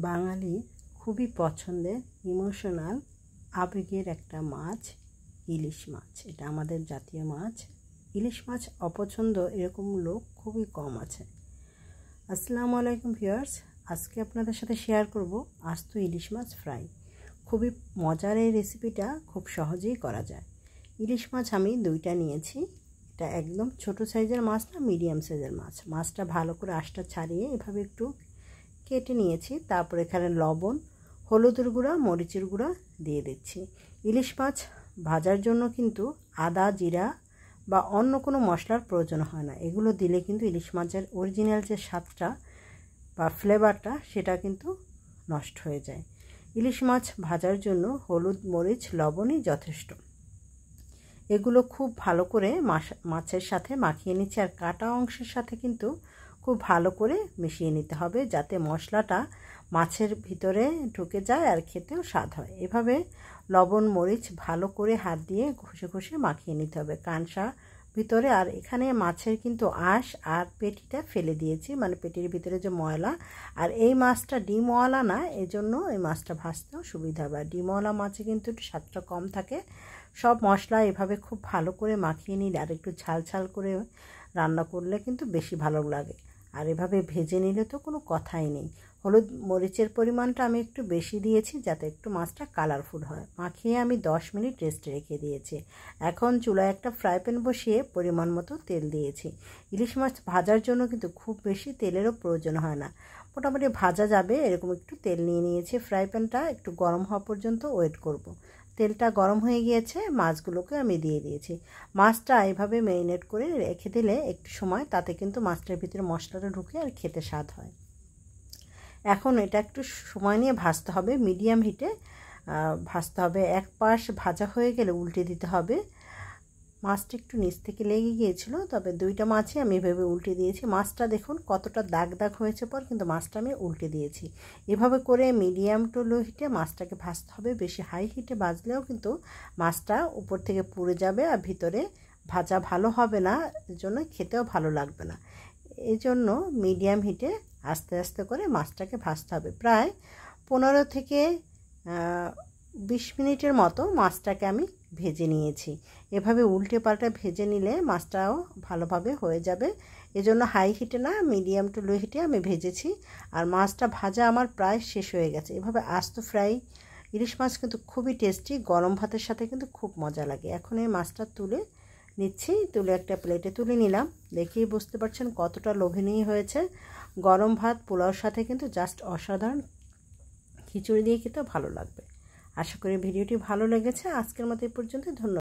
বাঙালি খুবই পছন্দের ইমোশনাল আবেগের একটা মাছ ইলিশ মাছ। এটা আমাদের জাতীয় মাছ। ইলিশ মাছ অপছন্দ এরকম লোক খুবই কম আছে। আসসালামু আলাইকুম ভিউয়ার্স, আজকে আপনাদের সাথে শেয়ার করব আস্ত ইলিশ মাছ ফ্রাই। খুবই মজার এই রেসিপিটা খুব সহজেই করা যায়। ইলিশ মাছ আমি দুইটা নিয়েছি। এটা একদম ছোট সাইজের মাছ না, মিডিয়াম সাইজের মাছ। মাছটা ভালো করে আঁশটা ছাড়িয়ে এভাবে একটু কেটে নিয়েছি। তারপর এখানে লবণ, হলুদের গুঁড়া, মরিচের গুঁড়া দিয়ে দিচ্ছি। ইলিশ মাছ ভাজার জন্য কিন্তু আদা, জিরা বা অন্য কোনো মশলার প্রয়োজন হয় না। এগুলো দিলে কিন্তু ইলিশ মাছের অরিজিনাল যে স্বাদটা বা ফ্লেভারটা সেটা কিন্তু নষ্ট হয়ে যায়। ইলিশ মাছ ভাজার জন্য হলুদ, মরিচ, লবণই যথেষ্ট। এগুলো খুব ভালো করে মাছের সাথে মাখিয়ে নিচ্ছি। আর কাটা অংশের সাথে কিন্তু খুব ভালো করে মিশিয়ে নিতে হবে, যাতে মশলাটা মাছের ভিতরে ঢুকে যায় আর খেতেও স্বাদ হয়। এভাবে লবণ, মরিচ ভালো করে হাত দিয়ে ঘষে ঘষে মাখিয়ে নিতে হবে কাঁচা ভিতরে। আর এখানে মাছের কিন্তু আঁশ আর পেটিটা ফেলে দিয়েছি, মানে পেটির ভিতরে যে ময়লা। আর এই মাছটা ডিমওয়ালা না, এজন্য এই মাছটা ভাজতেও সুবিধা হবে। ডিমওয়ালা মাছে কিন্তু একটু স্বাদটা কম থাকে। সব মশলা এভাবে খুব ভালো করে মাখিয়ে নিলে আর একটু ঝাল ঝাল করে রান্না করলে কিন্তু বেশি ভালো লাগে। আর এভাবে ভেজে নিলে তো কোনো কথাই নেই। হলুদ মরিচের পরিমাণটা আমি একটু বেশি দিয়েছি, যাতে একটু মাছটা কালারফুল হয়। মাখিয়ে আমি 10 মিনিট রেস্টে রেখে দিয়েছি। এখন চুলায় একটা ফ্রাই প্যান বসিয়ে পরিমাণ মতো তেল দিয়েছি। ইলিশ মাছ ভাজার জন্য কিন্তু খুব বেশি তেলেরও প্রয়োজন হয় না, মোটামুটি ভাজা যাবে এরকম একটু তেল নিয়ে নিয়েছি। ফ্রাই প্যানটা একটু গরম হওয়া পর্যন্ত ওয়েট করব। তেলটা গরম হয়ে গিয়েছে, মাছগুলোকে আমি দিয়ে দিয়েছি। মাছটা এইভাবে ম্যারিনেট করে রেখে দিলে একটু সময়, তাতে কিন্তু মাছটার ভিতরে মশলাটা ঢুকে আর খেতে স্বাদ হয়। এখন এটা একটু সময় নিয়ে ভাজতে হবে, মিডিয়াম হিটে ভাজতে হবে। এক পাশ ভাজা হয়ে গেলে উল্টে দিতে হবে। মাছটা একটু নিচ থেকে লেগে গিয়েছিল, তবে দুইটা মাছই আমি এভাবে উল্টে দিয়েছি। মাছটা দেখুন কতটা দাগ দাগ হয়েছে পর, কিন্তু মাছটা আমি উল্টে দিয়েছি। এভাবে করে মিডিয়াম টু লো হিটে মাছটাকে ভাজতে হবে। বেশি হাই হিটে ভাজলেও কিন্তু মাছটা উপর থেকে পুড়ে যাবে আর ভিতরে ভাজা ভালো হবে না, এর জন্য খেতেও ভালো লাগবে না। এই জন্য মিডিয়াম হিটে আস্তে আস্তে করে মাছটাকে ভাজতে হবে। প্রায় 15 থেকে 20 মিনিটের মতো মাছটাকে আমি ভেজে নিয়েছি। এভাবে উল্টে পাল্টে ভেজে নিলে মাছটাও ভালোভাবে হয়ে যাবে। এজন্য হাই হিটে না, মিডিয়াম টু লো হিটে আমি ভেজেছি। আর মাছটা ভাজা আমার প্রায় শেষ হয়ে গেছে। এভাবে আস্ত ফ্রাই ইলিশ মাছ কিন্তু খুবই টেস্টি, গরম ভাতের সাথে কিন্তু খুব মজা লাগে। এখন এই মাছটা তুলে নিচ্ছি, তুলে একটা প্লেটে তুলে নিলাম। দেখেই বুঝতে পারছেন কতটা লোভনীয় হয়েছে। গরম ভাত, পোলাওর সাথে কিন্তু জাস্ট অসাধারণ। খিচুড়ি দিয়ে খেতেও ভালো লাগবে। আশা করি ভিডিওটি ভালো লেগেছে। আজকের মতো এই পর্যন্ত। ধন্যবাদ।